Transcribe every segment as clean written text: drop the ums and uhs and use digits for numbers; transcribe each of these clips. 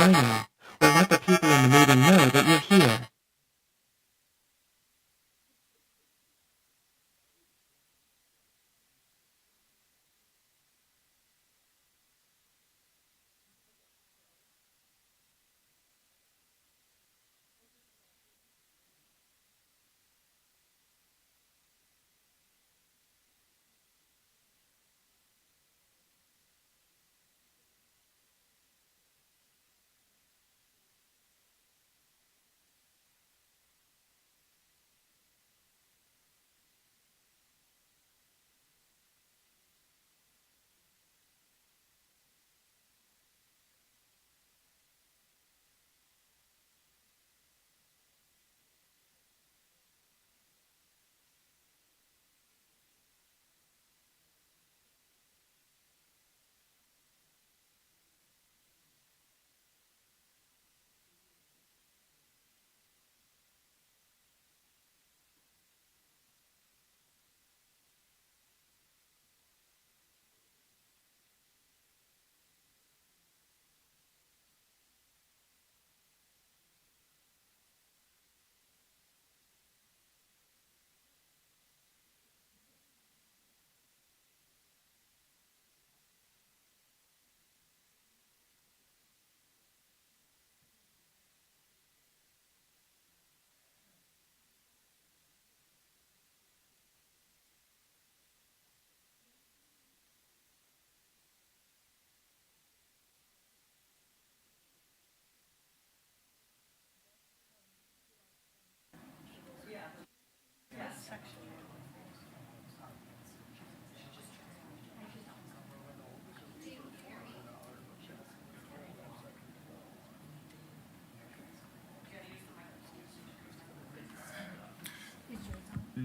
join in, or let the people in the meeting know that you're here.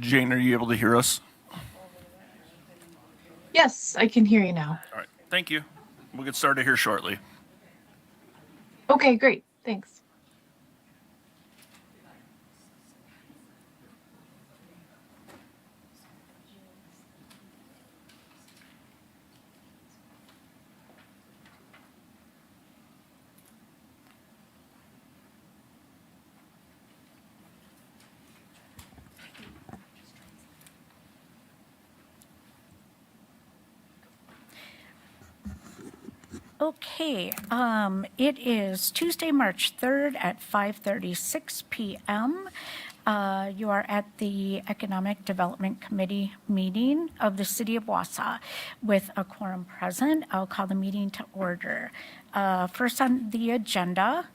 Jane, are you able to hear us? Yes, I can hear you now. All right, thank you. We'll get started here shortly. Okay, great. Thanks. Okay, it is Tuesday, March 3rd at 5:36 p.m. You are at the Economic Development Committee meeting of the City of Wausau. With a quorum present, I'll call the meeting to order. First on the agenda,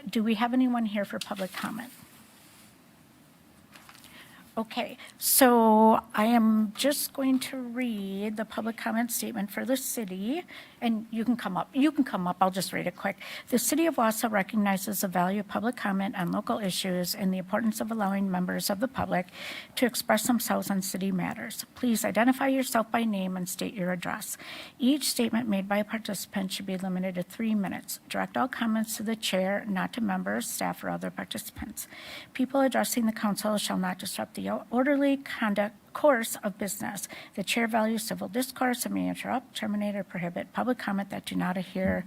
do we have anyone here for public comment? Okay, so I am just going to read the public comment statement for the city, and you can come up, I'll just read it quick. The City of Wausau recognizes the value of public comment on local issues and the importance of allowing members of the public to express themselves on city matters. Please identify yourself by name and state your address. Each statement made by a participant should be limited to 3 minutes. Direct all comments to the chair, not to members, staff, or other participants. People addressing the council shall not disrupt the orderly course of business. The chair values civil discourse and may interrupt, terminate, or prohibit public comment that do not adhere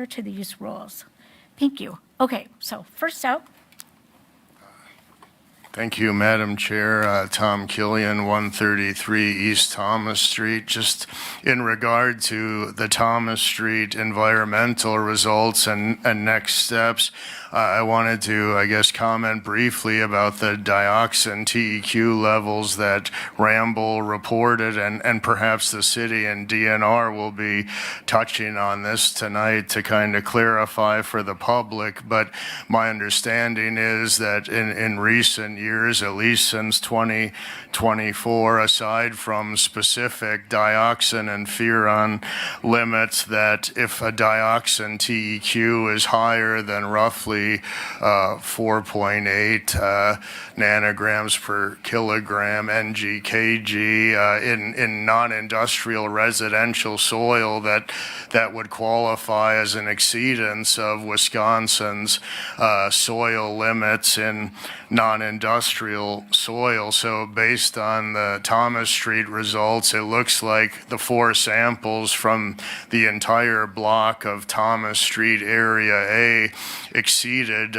to these rules. Thank you. Okay, so first out. Thank you, Madam Chair. Tom Killian, 133 East Thomas Street. Just in regard to the Thomas Street environmental results and next steps, I wanted to, I guess, comment briefly about the dioxin TEQ levels that Ramble reported, and perhaps the city and DNR will be touching on this tonight to kind of clarify for the public. But my understanding is that in recent years, at least since 2024, aside from specific dioxin and furan limits, that if a dioxin TEQ is higher than roughly 4.8 nanograms per kilogram NGKG in non-industrial residential soil, that would qualify as an exceedance of Wisconsin's soil limits in non-industrial industrial soil. So based on the Thomas Street results, it looks like the 4 samples from the entire block of Thomas Street Area A exceeded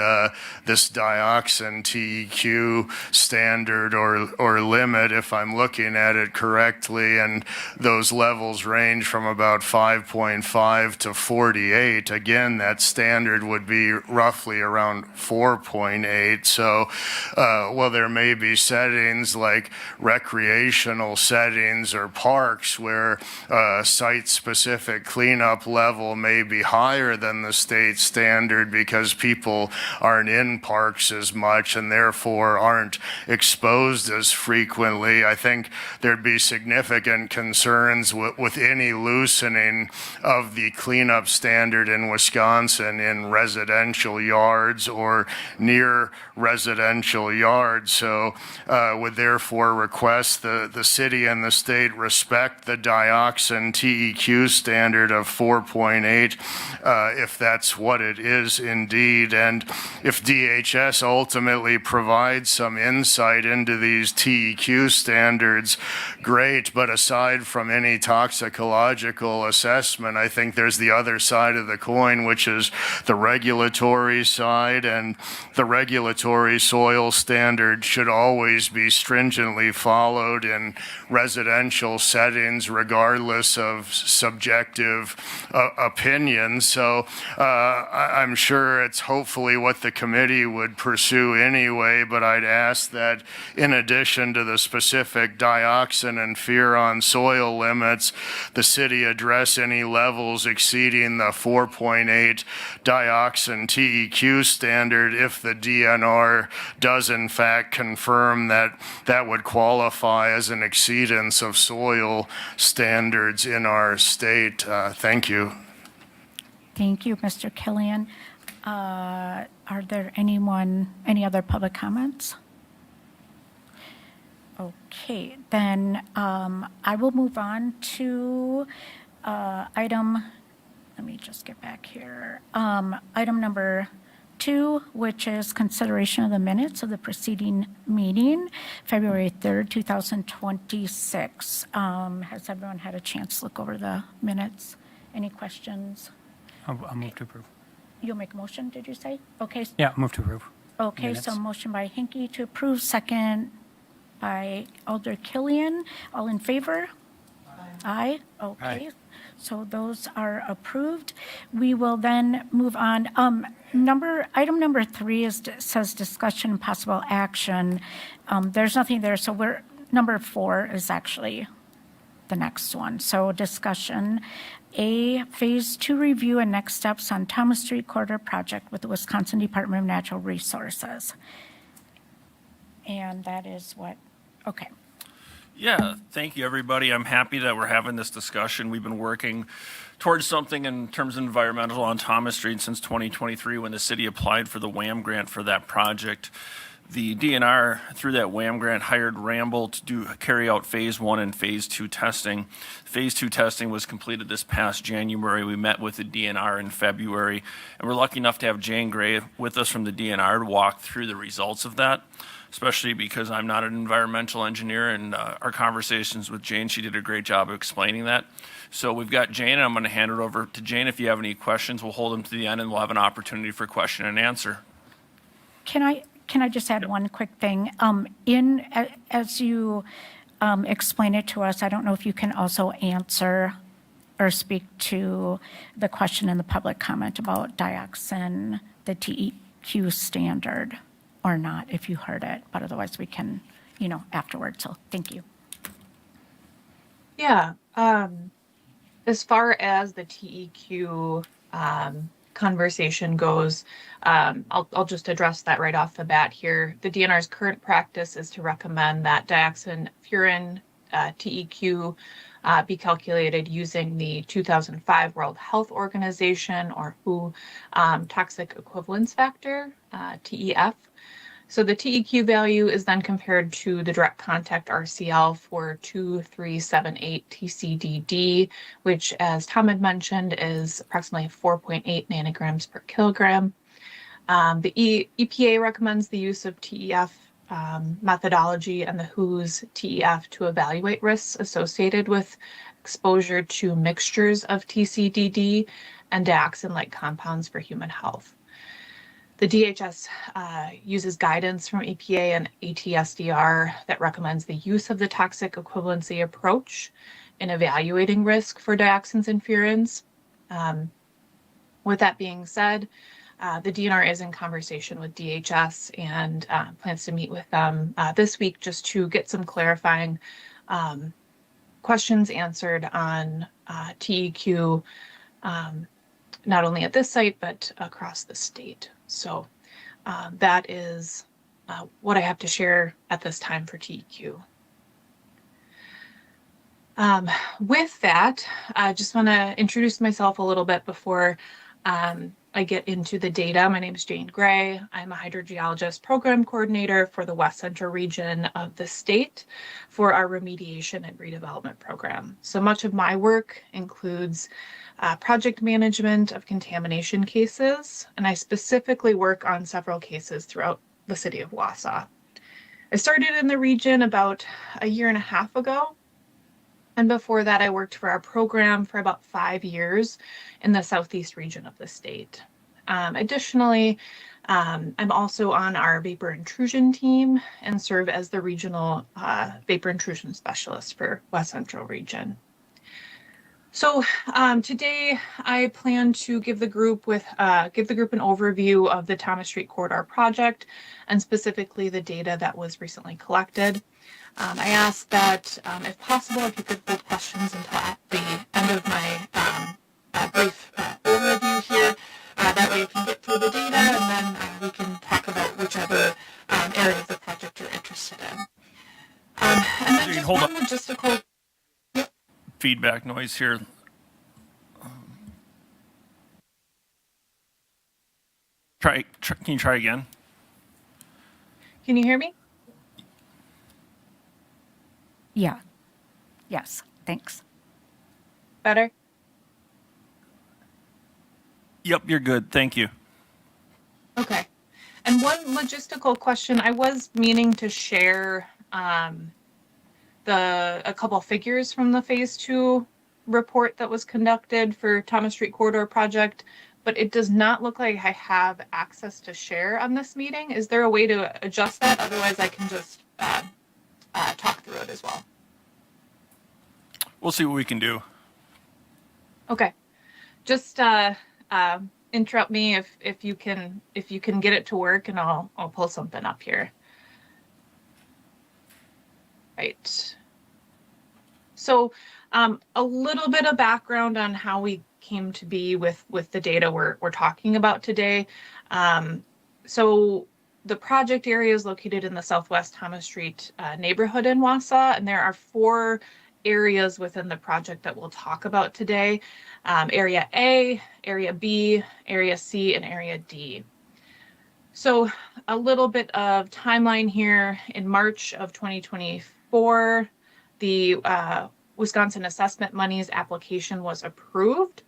this dioxin TEQ standard or limit, if I'm looking at it correctly, and those levels range from about 5.5 to 48. Again, that standard would be roughly around 4.8. So while there may be settings like recreational settings or parks where site-specific cleanup level may be higher than the state standard because people aren't in parks as much and therefore aren't exposed as frequently, I think there'd be significant concerns with any loosening of the cleanup standard in Wisconsin in residential yards or near residential yards. So would therefore request the city and the state respect the dioxin TEQ standard of 4.8 if that's what it is indeed. And if DHS ultimately provides some insight into these TEQ standards, great. But aside from any toxicological assessment, I think there's the other side of the coin, which is the regulatory side, and the regulatory soil standard should always be stringently followed in residential settings, regardless of subjective opinions. So I'm sure it's hopefully what the committee would pursue anyway, but I'd ask that in addition to the specific dioxin and furan soil limits, the city address any levels exceeding the 4.8 dioxin TEQ standard if the DNR does in fact confirm that that would qualify as an exceedance of soil standards in our state. Thank you. Thank you, Mr. Killian. Are there any other public comments? Okay, then I will move on to item, let me just get back here. Item number 2, which is consideration of the minutes of the preceding meeting, February 3rd, 2026. Has everyone had a chance to look over the minutes? Any questions? I'll move to approve. You'll make a motion, did you say? Okay. Yeah, move to approve. Okay, so motion by Hinkie to approve, second by Alder Killian. All in favor? Aye. Okay. Aye. So those are approved. We will then move on. Item number 3 says discussion and possible action. There's nothing there, so number 4 is actually the next one. So discussion, A, Phase 2 review and next steps on Thomas Street Corridor project with the Wisconsin Department of Natural Resources. And that is what, okay. Yeah, thank you, everybody. I'm happy that we're having this discussion. We've been working towards something in terms of environmental on Thomas Street since 2023 when the city applied for the WHAM grant for that project. The DNR, through that WHAM grant, hired Ramble to carry out Phase 1 and Phase 2 testing. Phase 2 testing was completed this past January. We met with the DNR in February, and we're lucky enough to have Jane Gray with us from the DNR to walk through the results of that, especially because I'm not an environmental engineer, and our conversations with Jane, she did a great job of explaining that. So we've got Jane, and I'm going to hand it over to Jane. If you have any questions, we'll hold them to the end, and we'll have an opportunity for question and answer. Can I just add one quick thing? As you explain it to us, I don't know if you can also answer or speak to the question in the public comment about dioxin, the TEQ standard, or not, if you heard it, but otherwise we can, afterwards. So thank you. Yeah. As far as the TEQ conversation goes, I'll just address that right off the bat here. The DNR's current practice is to recommend that dioxin furan TEQ be calculated using the 2005 World Health Organization or WHO toxic equivalence factor, TEF. So the TEQ value is then compared to the direct contact RCL for 2378 TCDD, which, as Tom had mentioned, is approximately 4.8 nanograms per kilogram. The EPA recommends the use of TEF methodology and the WHO's TEF to evaluate risks associated with exposure to mixtures of TCDD and dioxin-like compounds for human health. The DHS uses guidance from EPA and ATSDR that recommends the use of the toxic equivalency approach in evaluating risk for dioxins and furans. With that being said, the DNR is in conversation with DHS and plans to meet with them this week just to get some clarifying questions answered on TEQ, not only at this site, but across the state. So that is what I have to share at this time for TEQ. With that, I just want to introduce myself a little bit before I get into the data. My name is Jane Gray. I'm a hydrogeologist program coordinator for the West Central region of the state for our remediation and redevelopment program. So much of my work includes project management of contamination cases, and I specifically work on several cases throughout the city of Wausau. I started in the region about a year and a half ago. And before that, I worked for our program for about 5 years in the southeast region of the state. Additionally, I'm also on our vapor intrusion team and serve as the regional vapor intrusion specialist for West Central region. So today I plan to give the group an overview of the Thomas Street Corridor project and specifically the data that was recently collected. I ask that, if possible, if you could hold questions until at the end of my brief overview here. That way you can get through the data and then we can talk about whichever area of the project you're interested in. And then just one logistical... Feedback noise here. Can you try again? Can you hear me? Yeah. Yes, thanks. Better? Yep, you're good. Thank you. Okay. And one logistical question, I was meaning to share a couple figures from the phase 2 report that was conducted for Thomas Street Corridor project, but it does not look like I have access to share on this meeting. Is there a way to adjust that? Otherwise I can just talk through it as well. We'll see what we can do. Okay. Just interrupt me if you can get it to work, and I'll pull something up here. Right. So a little bit of background on how we came to be with the data we're talking about today. So the project area is located in the Southwest Thomas Street neighborhood in Wausau, and there are 4 areas within the project that we'll talk about today. Area A, Area B, Area C, and Area D. So a little bit of timeline here. In March of 2024, the Wisconsin Assessment Monies application was approved.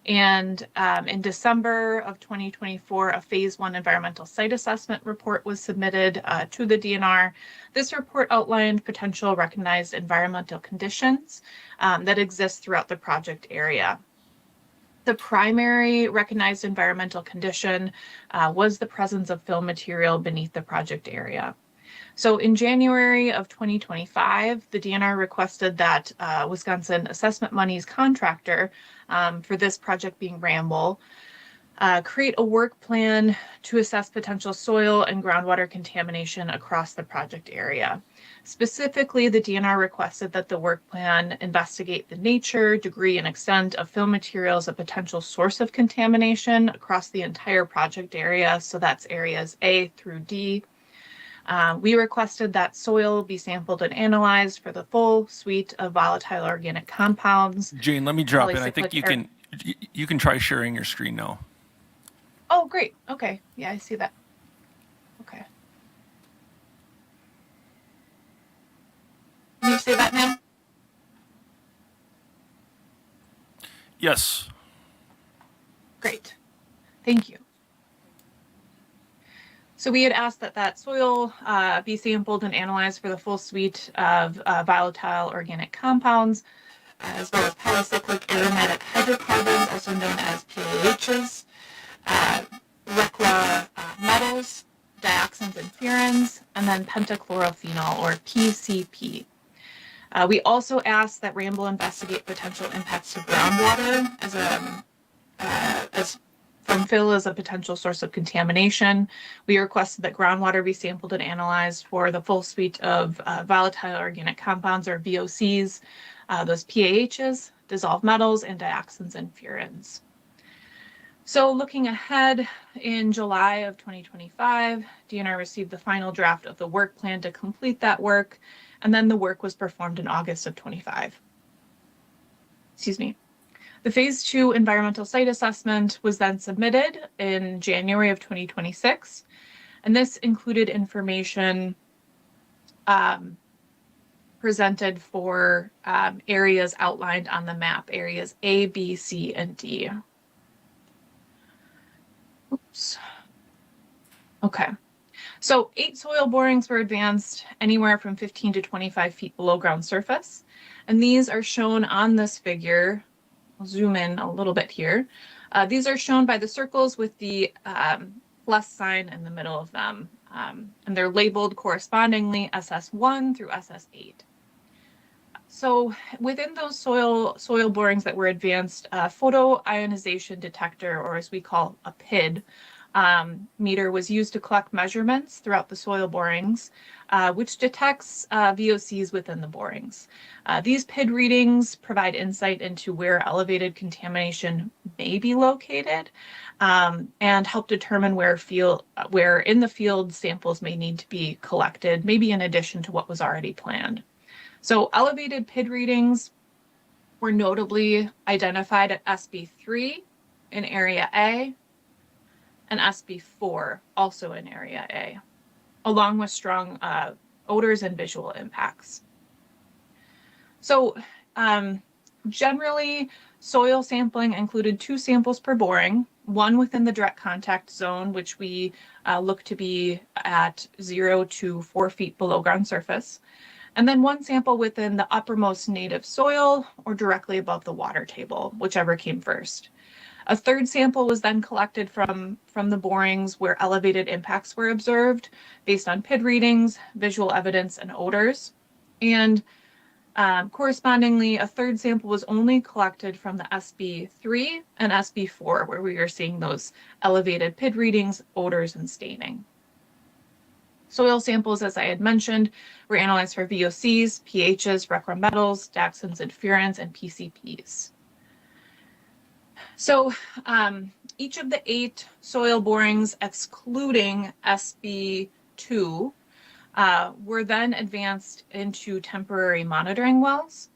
And in December of 2024, a phase 1 environmental site assessment report was submitted to the DNR. This report outlined potential recognized environmental conditions that exist throughout the project area. The primary recognized environmental condition was the presence of fill material beneath the project area. So in January of 2025, the DNR requested that Wisconsin Assessment Monies contractor for this project being Ramble create a work plan to assess potential soil and groundwater contamination across the project area. Specifically, the DNR requested that the work plan investigate the nature, degree, and extent of fill materials a potential source of contamination across the entire project area. So that's areas A through D. We requested that soil be sampled and analyzed for the full suite of volatile organic compounds. Jane, let me drop in. I think you can try sharing your screen now. Oh, great. Okay. Yeah, I see that. Okay. Can you say that now? Yes. Great. Thank you. So we had asked that soil be sampled and analyzed for the full suite of volatile organic compounds, as well as polycyclic aromatic hydrocarbons, also known as PAHs, recla metals, dioxins and furans, and then pentachlorophenol, or PCP. We also asked that Ramble investigate potential impacts to groundwater as from fill as a potential source of contamination. We requested that groundwater be sampled and analyzed for the full suite of volatile organic compounds, or VOCs, those PAHs, dissolved metals, and dioxins and furans. So looking ahead, in July of 2025, DNR received the final draft of the work plan to complete that work, and then the work was performed in August of 25. Excuse me. The Phase 2 environmental site assessment was then submitted in January of 2026, and this included information presented for areas outlined on the map, areas A, B, C, and D. Oops. Okay. So 8 soil borings were advanced anywhere from 15 to 25 feet below ground surface, and these are shown on this figure. I'll zoom in a little bit here. These are shown by the circles with the plus sign in the middle of them, and they're labeled correspondingly SS1 through SS8. So within those soil borings that were advanced, photoionization detector, or as we call a PID, meter was used to collect measurements throughout the soil borings, which detects VOCs within the borings. These PID readings provide insight into where elevated contamination may be located, and help determine where in the field samples may need to be collected, maybe in addition to what was already planned. So elevated PID readings were notably identified at SB3 in Area A and SB4 also in Area A, along with strong odors and visual impacts. So generally, soil sampling included 2 samples per boring, one within the direct contact zone, which we look to be at 0 to 4 feet below ground surface, and then 1 sample within the uppermost native soil or directly above the water table, whichever came first. A 3rd sample was then collected from the borings where elevated impacts were observed based on PID readings, visual evidence, and odors. And correspondingly, a 3rd sample was only collected from the SB3 and SB4, where we are seeing those elevated PID readings, odors, and staining. Soil samples, as I had mentioned, were analyzed for VOCs, PHs, recla metals, dioxins and furans, and PCPs. So each of the 8 soil borings, excluding SB2, were then advanced into temporary monitoring wells.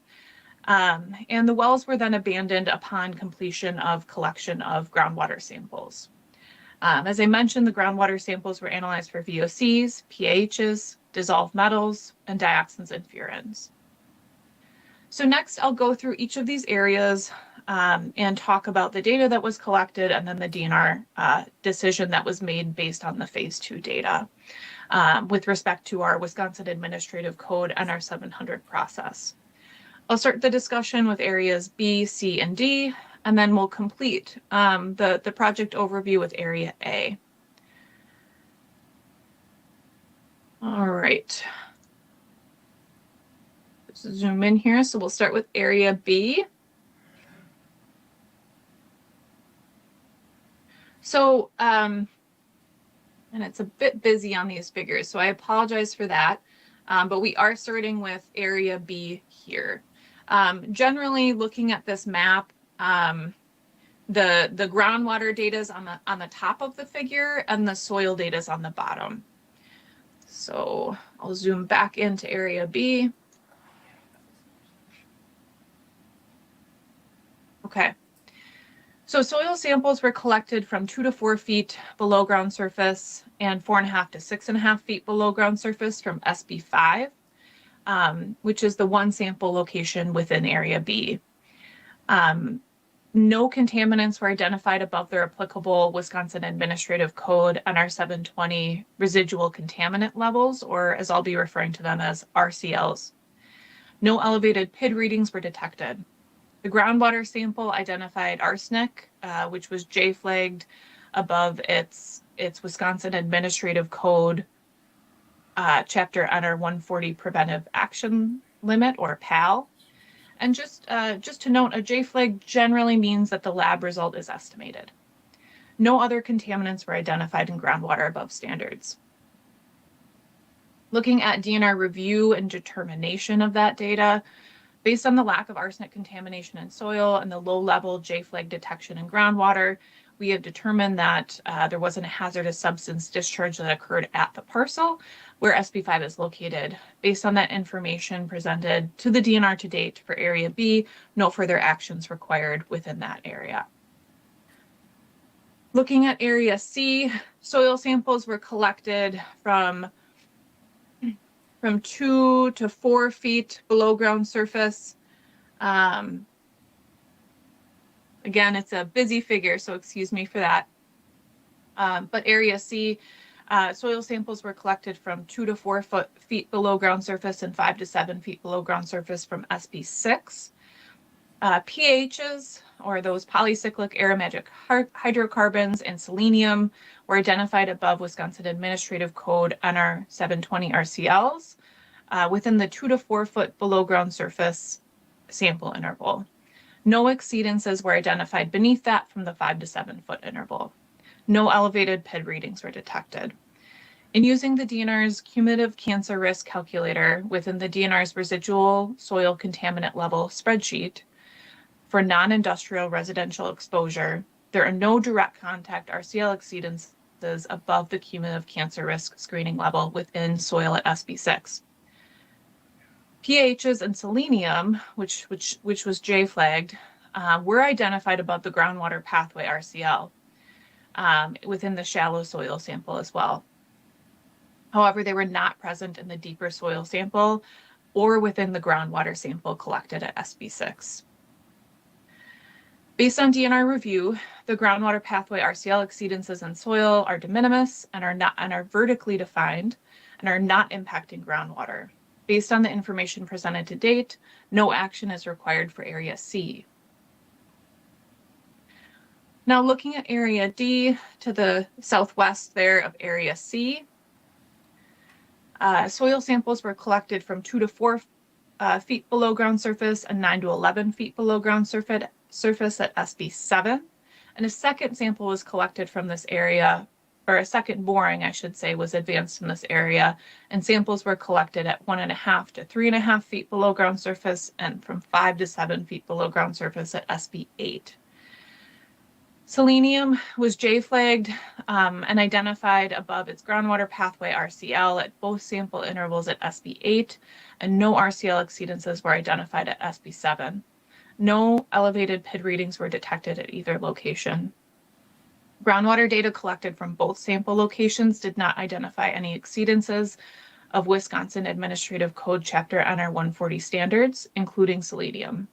And the wells were then abandoned upon completion of collection of groundwater samples. As I mentioned, the groundwater samples were analyzed for VOCs, PAHs, dissolved metals, and dioxins and furans. So next, I'll go through each of these areas and talk about the data that was collected and then the DNR decision that was made based on the Phase 2 data with respect to our Wisconsin Administrative Code NR 700 process. I'll start the discussion with areas B, C, and D, and then we'll complete the project overview with Area A. All right. Let's zoom in here. So we'll start with Area B. So, and it's a bit busy on these figures, so I apologize for that. But we are starting with Area B here. Generally, looking at this map, the groundwater data is on the top of the figure and the soil data is on the bottom. So I'll zoom back into Area B. Okay. So soil samples were collected from 2 to 4 feet below ground surface and 4.5 to 6.5 feet below ground surface from SB5, which is the 1 sample location within Area B. No contaminants were identified above their applicable Wisconsin Administrative Code NR 720 residual contaminant levels, or as I'll be referring to them as RCLs. No elevated PID readings were detected. The groundwater sample identified arsenic, which was J-flagged above its Wisconsin Administrative Code Chapter NR 140 Preventive Action Limit, or PAL. And just to note, a J-flag generally means that the lab result is estimated. No other contaminants were identified in groundwater above standards. Looking at DNR review and determination of that data, based on the lack of arsenic contamination in soil and the low-level J-flag detection in groundwater, we have determined that there wasn't a hazardous substance discharge that occurred at the parcel where SB5 is located. Based on that information presented to the DNR to date for Area B, no further actions required within that area. Looking at Area C, soil samples were collected from 2 to 4 feet below ground surface. Again, it's a busy figure, so excuse me for that. But Area C, soil samples were collected from 2 to 4 feet below ground surface and 5 to 7 feet below ground surface from SB6. pHs, or those polycyclic aromatic hydrocarbons, and selenium were identified above Wisconsin Administrative Code NR 720 RCLs within the 2 to 4 foot below ground surface sample interval. No exceedances were identified beneath that from the 5 to 7 foot interval. No elevated PID readings were detected. In using the DNR's cumulative cancer risk calculator within the DNR's residual soil contaminant level spreadsheet for non-industrial residential exposure, there are no direct contact RCL exceedances above the cumulative cancer risk screening level within soil at SB6. pHs and selenium, which was J-flagged, were identified above the groundwater pathway RCL within the shallow soil sample as well. However, they were not present in the deeper soil sample or within the groundwater sample collected at SB6. Based on DNR review, the groundwater pathway RCL exceedances in soil are de minimis and are vertically defined and are not impacting groundwater. Based on the information presented to date, no action is required for Area C. Now looking at Area D to the southwest there of Area C, soil samples were collected from 2 to 4 feet below ground surface and 9 to 11 feet below ground surface at SB7. And a second sample was collected from this area, or a second boring, I should say, was advanced in this area, and samples were collected at 1.5 to 3.5 feet below ground surface and from 5 to 7 feet below ground surface at SB8. Selenium was J-flagged and identified above its groundwater pathway RCL at both sample intervals at SB8, and no RCL exceedances were identified at SB7. No elevated PID readings were detected at either location. Groundwater data collected from both sample locations did not identify any exceedances of Wisconsin Administrative Code Chapter NR 140 standards, including selenium.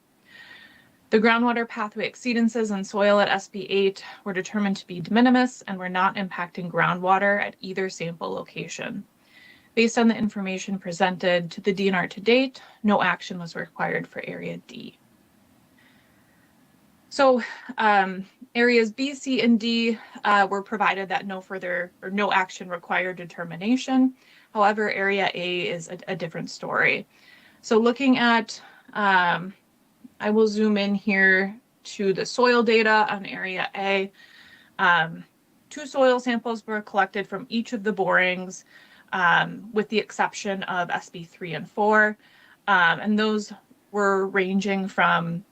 The groundwater pathway exceedances in soil at SB8 were determined to be de minimis and were not impacting groundwater at either sample location. Based on the information presented to the DNR to date, no action was required for Area D. So areas B, C, and D were provided that no further or no action required determination. However, Area A is a different story. So looking at, I will zoom in here to the soil data on Area A. 2 soil samples were collected from each of the borings, with the exception of SB3 and 4. And those were ranging from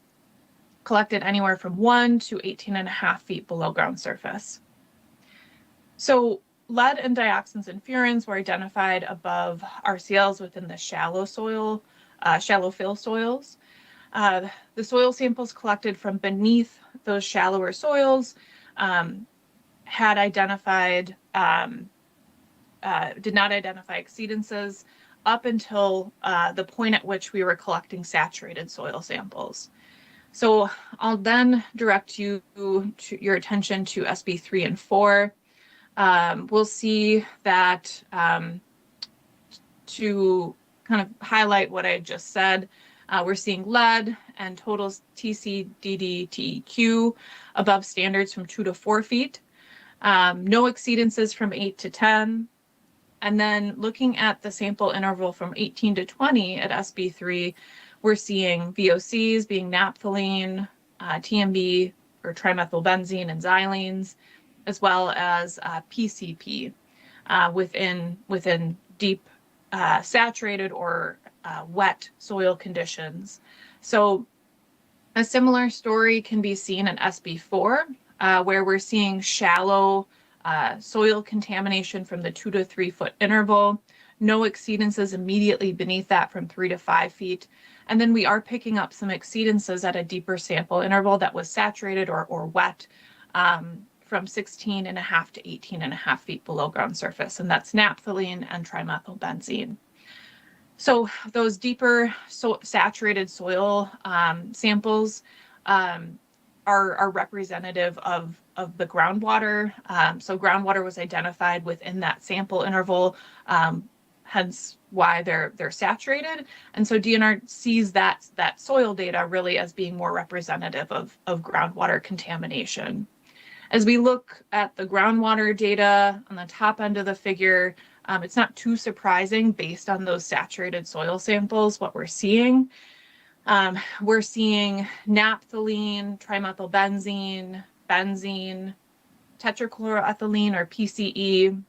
collected anywhere from 1 to 18.5 feet below ground surface. So lead and dioxins and furans were identified above RCLs within the shallow soil, shallow fill soils. The soil samples collected from beneath those shallower soils had identified, did not identify exceedances up until the point at which we were collecting saturated soil samples. So I'll then direct you to your attention to SB 3 and 4. We'll see that to kind of highlight what I just said, we're seeing lead and total TCDD TEQ above standards from 2 to 4 feet, no exceedances from 8 to 10. And then looking at the sample interval from 18 to 20 at SB3, we're seeing VOCs being naphthalene, TMB or trimethylbenzene and xylenes, as well as PCP within deep saturated or wet soil conditions. So a similar story can be seen in SB4, where we're seeing shallow soil contamination from the 2 to 3 foot interval, no exceedances immediately beneath that from 3 to 5 feet. And then we are picking up some exceedances at a deeper sample interval that was saturated or wet from 16.5 to 18.5 feet below ground surface. And that's naphthalene and trimethylbenzene. So those deeper saturated soil samples are representative of the groundwater. So groundwater was identified within that sample interval, hence why they're saturated. And so DNR sees that soil data really as being more representative of groundwater contamination. As we look at the groundwater data on the top end of the figure, it's not too surprising based on those saturated soil samples, what we're seeing. We're seeing naphthalene, trimethylbenzene, benzene, tetrachloroethylene or PCE,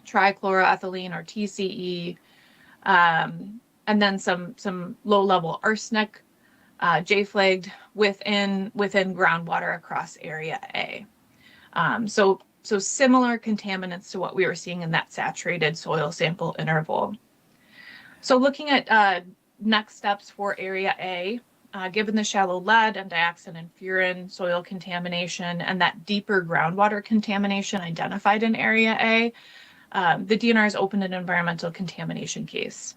trichloroethylene or TCE, and then some low-level arsenic, J-flagged within groundwater across Area A. So similar contaminants to what we were seeing in that saturated soil sample interval. So looking at next steps for Area A, given the shallow lead and dioxin and furan soil contamination and that deeper groundwater contamination identified in Area A, the DNR has opened an environmental contamination case.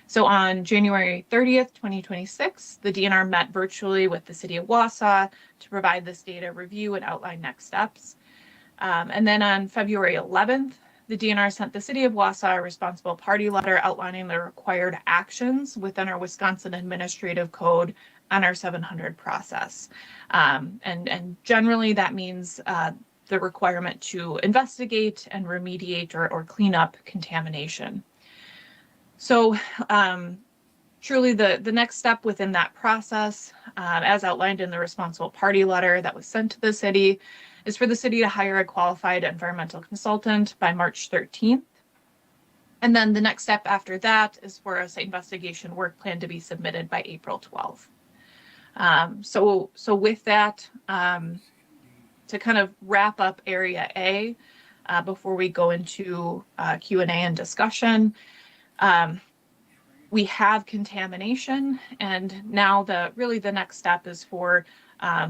So on January 30th, 2026, the DNR met virtually with the City of Wausau to provide this data review and outline next steps. And then on February 11th, the DNR sent the City of Wausau a responsible party letter outlining the required actions within our Wisconsin Administrative Code NR 700 process. And generally that means the requirement to investigate and remediate or clean up contamination. So truly the next step within that process, as outlined in the responsible party letter that was sent to the city, is for the city to hire a qualified environmental consultant by March 13th. And then the next step after that is for a site investigation work plan to be submitted by April 12th. So with that, to kind of wrap up Area A, before we go into Q&A and discussion, we have contamination, and now the next step is for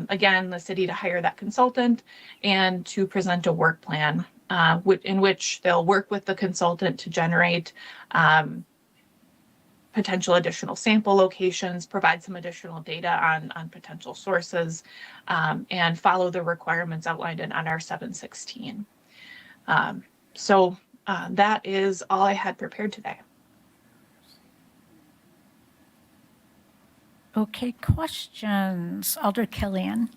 again, the city to hire that consultant and to present a work plan in which they'll work with the consultant to generate potential additional sample locations, provide some additional data on potential sources, and follow the requirements outlined in NR 716. So that is all I had prepared today. Okay, questions? Alder Killian.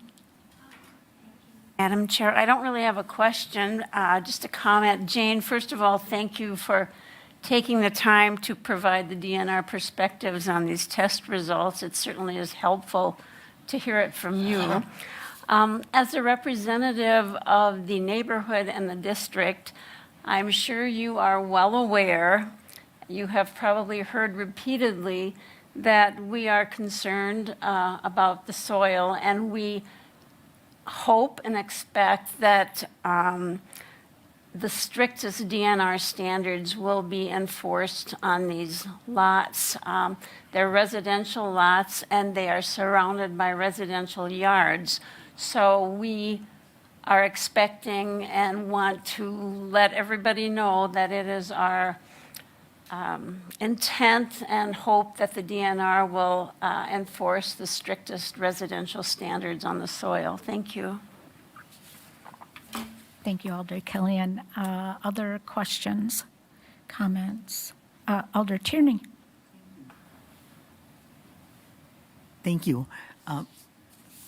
Madam Chair, I don't really have a question, just a comment. Jane, first of all, thank you for taking the time to provide the DNR perspectives on these test results. It certainly is helpful to hear it from you. As a representative of the neighborhood and the district, I'm sure you are well aware, you have probably heard repeatedly, that we are concerned about the soil, and we hope and expect that the strictest DNR standards will be enforced on these lots. They're residential lots, and they are surrounded by residential yards. So we are expecting and want to let everybody know that it is our intent and hope that the DNR will enforce the strictest residential standards on the soil. Thank you. Thank you, Alder Killian. Other questions, comments? Alder Tierney. Thank you.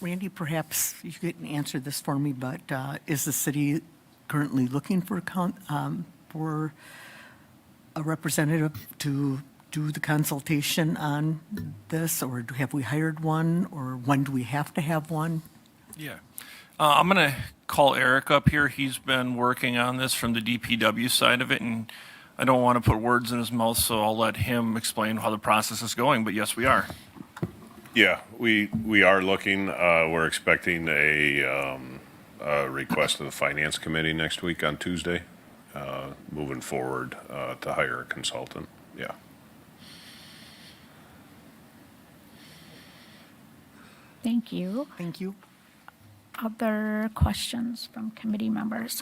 Randy, perhaps you could answer this for me, but is the city currently looking for a representative to do the consultation on this, or have we hired one, or when do we have to have one? Yeah. I'm going to call Eric up here. He's been working on this from the DPW side of it, and I don't want to put words in his mouth, so I'll let him explain how the process is going, but yes, we are. Yeah, we are looking, we're expecting a request of the Finance Committee next week on Tuesday, moving forward to hire a consultant, yeah. Thank you. Thank you. Other questions from committee members?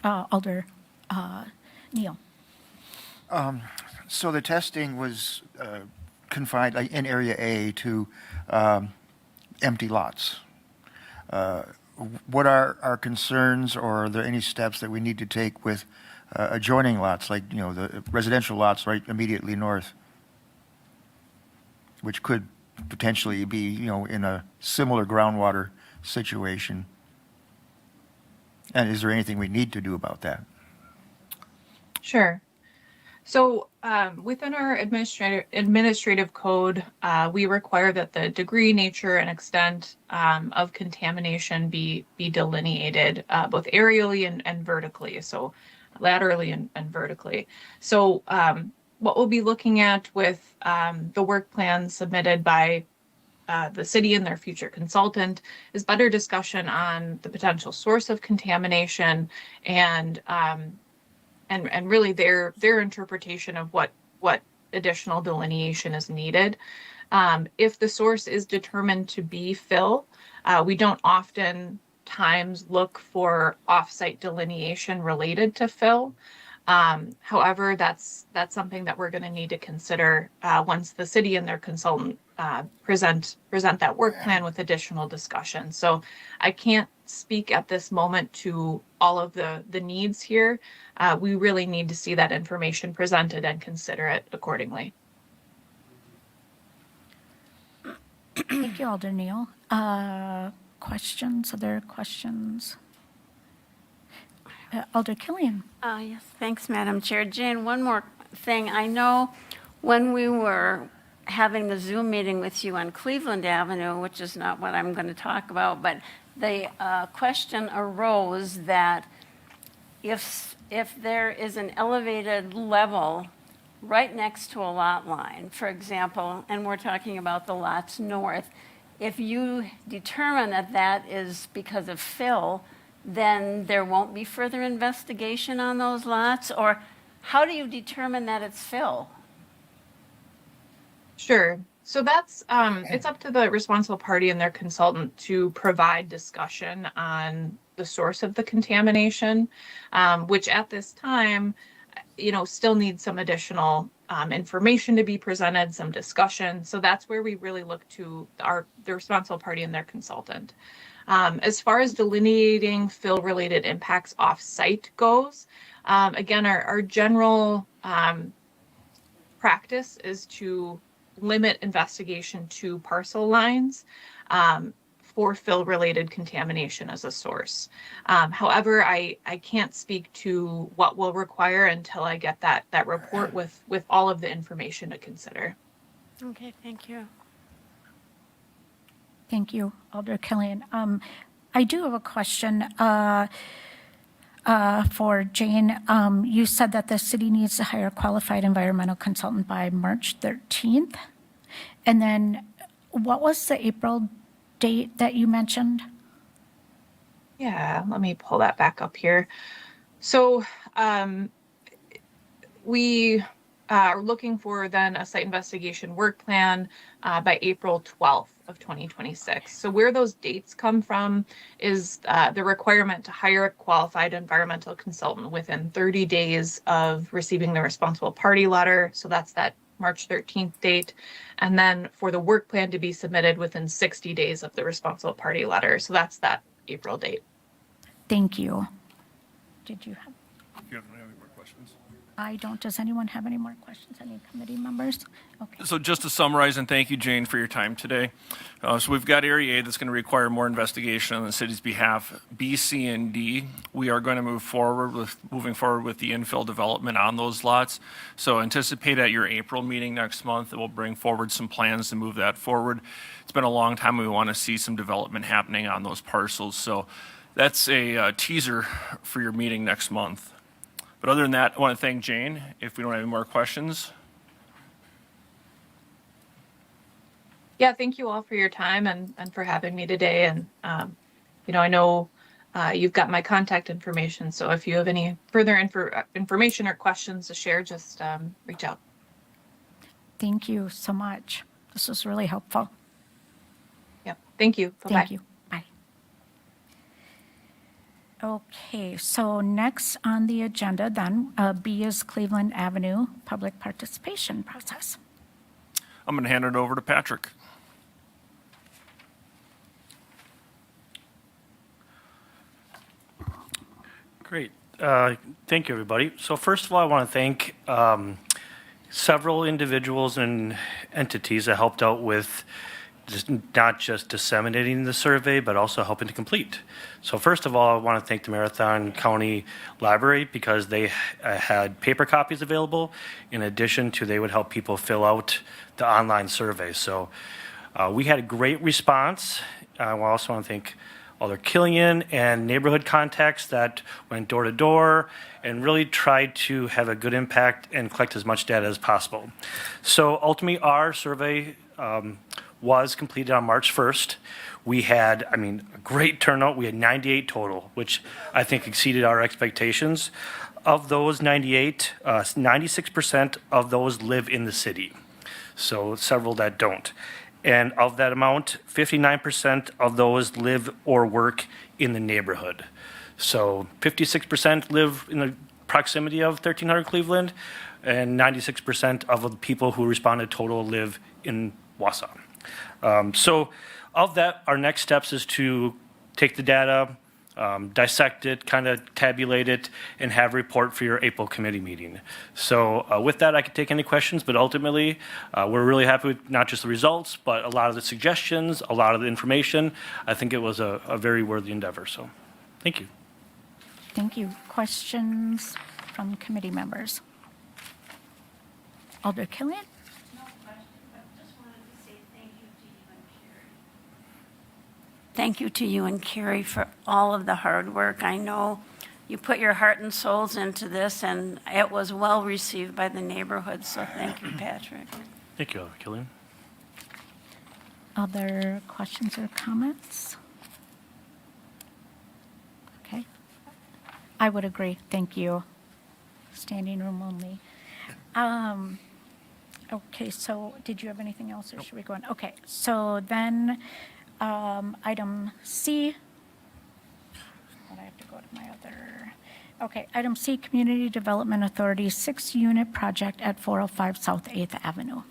Alder Neal. So the testing was confined in Area A to empty lots. What are our concerns, or are there any steps that we need to take with adjoining lots, like, the residential lots right immediately north, which could potentially be, in a similar groundwater situation? And is there anything we need to do about that? Sure. So within our administrative code, we require that the degree, nature, and extent of contamination be delineated both aerially and vertically, so laterally and vertically. So what we'll be looking at with the work plan submitted by the city and their future consultant is better discussion on the potential source of contamination and really their interpretation of what additional delineation is needed. If the source is determined to be fill, we don't often times look for off-site delineation related to fill. However, that's something that we're going to need to consider once the city and their consultant present that work plan with additional discussion. So I can't speak at this moment to all of the needs here. We really need to see that information presented and consider it accordingly. Thank you, Alder Neal. Questions? Other questions? Alder Killian. Yes, thanks, Madam Chair. Jane, one more thing. I know when we were having the Zoom meeting with you on Cleveland Avenue, which is not what I'm going to talk about, but the question arose that if there is an elevated level right next to a lot line, for example, and we're talking about the lots north, if you determine that that is because of fill, then there won't be further investigation on those lots? Or how do you determine that it's fill? Sure. So that's it's up to the responsible party and their consultant to provide discussion on the source of the contamination, which at this time, still needs some additional information to be presented, some discussion. So that's where we really look to the responsible party and their consultant. As far as delineating fill-related impacts off-site goes, again, our general practice is to limit investigation to parcel lines for fill-related contamination as a source. However, I can't speak to what we'll require until I get that report with all of the information to consider. Okay, thank you. Thank you, Alder Killian. I do have a question for Jane. You said that the city needs to hire a qualified environmental consultant by March 13th. And then what was the April date that you mentioned? Yeah, let me pull that back up here. So we are looking for then a site investigation work plan by April 12th of 2026. So where those dates come from is the requirement to hire a qualified environmental consultant within 30 days of receiving the responsible party letter. So that's that March 13th date. And then for the work plan to be submitted within 60 days of the responsible party letter. So that's that April date. Thank you. Did you have? You have any more questions? I don't. Does anyone have any more questions? Any committee members? Okay. So just to summarize, and thank you, Jane, for your time today. So we've got Area A that's going to require more investigation on the city's behalf. B, C, and D, we are going to moving forward with the infill development on those lots. So anticipate at your April meeting next month that we'll bring forward some plans to move that forward. It's been a long time. We want to see some development happening on those parcels. So that's a teaser for your meeting next month. But other than that, I want to thank Jane. If we don't have any more questions. Yeah, thank you all for your time and for having me today. And, I know you've got my contact information. So if you have any further information or questions to share, just reach out. Thank you so much. This was really helpful. Yep. Thank you. Bye-bye. Thank you. Bye. Okay, so next on the agenda then, B is Cleveland Avenue public participation process. I'm going to hand it over to Patrick. Great. Thank you, everybody. So first of all, I want to thank several individuals and entities that helped out with not just disseminating the survey, but also helping to complete. So first of all, I want to thank the Marathon County Library because they had paper copies available. In addition to, they would help people fill out the online survey. So we had a great response. I also want to thank Alder Killian and neighborhood contacts that went door to door and really tried to have a good impact and collect as much data as possible. So ultimately, our survey was completed on March 1st. We had, a great turnout. We had 98 total, which I think exceeded our expectations. Of those 98, 96% of those live in the city. So several that don't. And of that amount, 59% of those live or work in the neighborhood. So 56% live in the proximity of 1300 Cleveland, and 96% of the people who responded total live in Wausau. So of that, our next steps is to take the data, dissect it, kind of tabulate it, and have a report for your April committee meeting. So with that, I can take any questions, but ultimately, we're really happy with not just the results, but a lot of the suggestions, a lot of the information. I think it was a very worthy endeavor, so thank you. Thank you. Questions from committee members? Alder Killian? No question, but just wanted to say thank you to you and Carrie. Thank you to you and Carrie for all of the hard work. I know you put your heart and souls into this, and it was well received by the neighborhood, so thank you, Patrick. Thank you, Alder Killian. Other questions or comments? Okay. I would agree. Thank you. Standing room only. Okay, so did you have anything else or should we go on? Okay, so then item C. I have to go to my other. Okay, item C, Community Development Authority 6-unit project at 405 South 8th Avenue.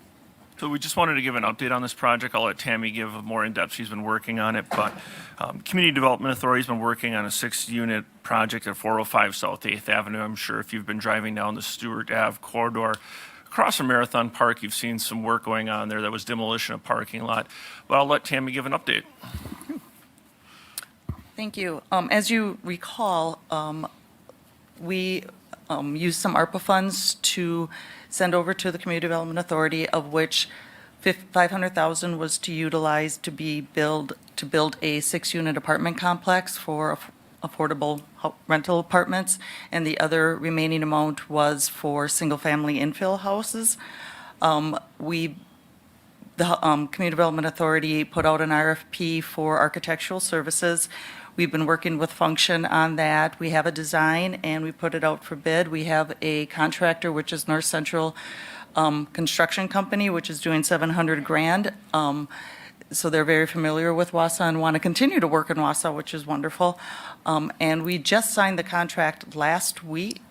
So we just wanted to give an update on this project. I'll let Tammy give a more in-depth. She's been working on it, but Community Development Authority's been working on a 6-unit project at 405 South 8th Avenue. I'm sure if you've been driving down the Stewart Ave corridor across from Marathon Park, you've seen some work going on there. That was demolition of parking lot. But I'll let Tammy give an update. Thank you. As you recall, we used some ARPA funds to send over to the Community Development Authority, of which $500,000 was to utilize to build a 6-unit apartment complex for affordable rental apartments, and the other remaining amount was for single-family infill houses. The Community Development Authority put out an RFP for architectural services. We've been working with Function on that. We have a design, and we put it out for bid. We have a contractor, which is North Central Construction Company, which is doing $700,000. So they're very familiar with Wausau and want to continue to work in Wausau, which is wonderful. And we just signed the contract last week.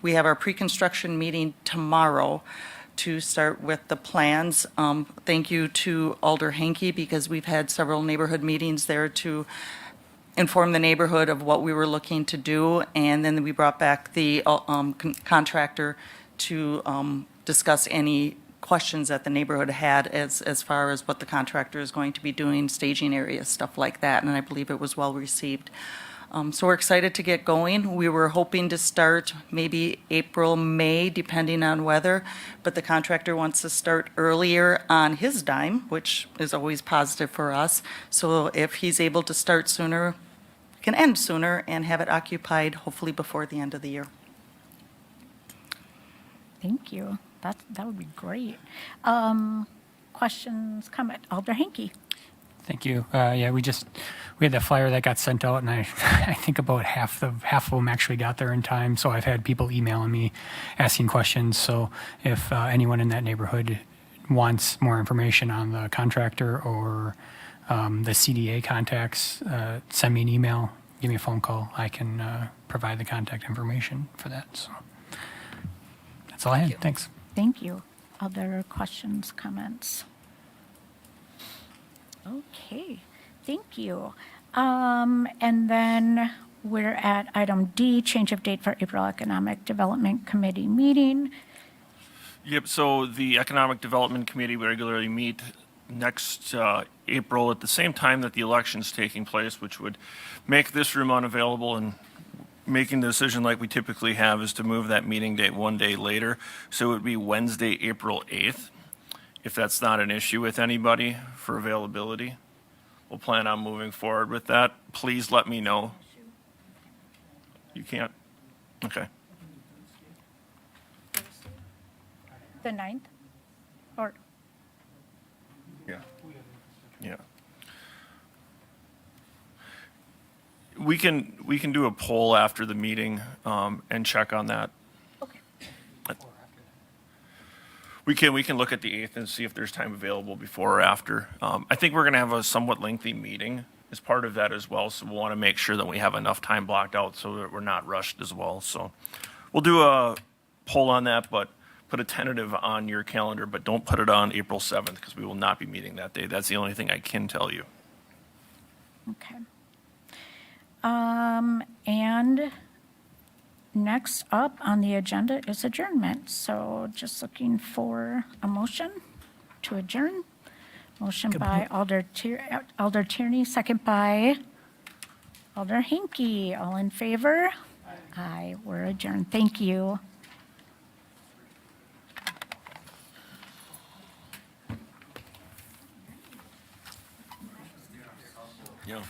We have our pre-construction meeting tomorrow to start with the plans. Thank you to Alder Henke, because we've had several neighborhood meetings there to inform the neighborhood of what we were looking to do. And then we brought back the contractor to discuss any questions that the neighborhood had as far as what the contractor is going to be doing, staging areas, stuff like that. And I believe it was well received. So we're excited to get going. We were hoping to start maybe April, May, depending on weather, but the contractor wants to start earlier on his dime, which is always positive for us. So if he's able to start sooner, can end sooner and have it occupied hopefully before the end of the year. Thank you. That would be great. Questions, comment? Alder Henke. Thank you. Yeah, we had that flyer that got sent out, and I think about half of them actually got there in time. So I've had people emailing me, asking questions. So if anyone in that neighborhood wants more information on the contractor or the CDA contacts, send me an email, give me a phone call. I can provide the contact information for that. So that's all I had. Thanks. Thank you. Other questions, comments? Okay, thank you. And then we're at item D, change of date for April Economic Development Committee meeting. Yep, so the Economic Development Committee regularly meet next April at the same time that the election's taking place, which would make this room unavailable, and making the decision like we typically have is to move that meeting date one day later. So it would be Wednesday, April 8th. If that's not an issue with anybody for availability, we'll plan on moving forward with that. Please let me know. You can't? Okay. The 9th? Or, Yeah. Yeah. We can do a poll after the meeting and check on that. okay. We can look at the 8th and see if there's time available before or after. I think we're going to have a somewhat lengthy meeting as part of that as well, so we'll want to make sure that we have enough time blocked out so that we're not rushed as well. So we'll do a poll on that, but put a tentative on your calendar, but don't put it on April 7th because we will not be meeting that day. That's the only thing I can tell you. Okay. And next up on the agenda is adjournment. So just looking for a motion to adjourn. Motion by Alder Tierney, second by Alder Henke. All in favor? Aye, we're adjourned. Thank you. Yeah.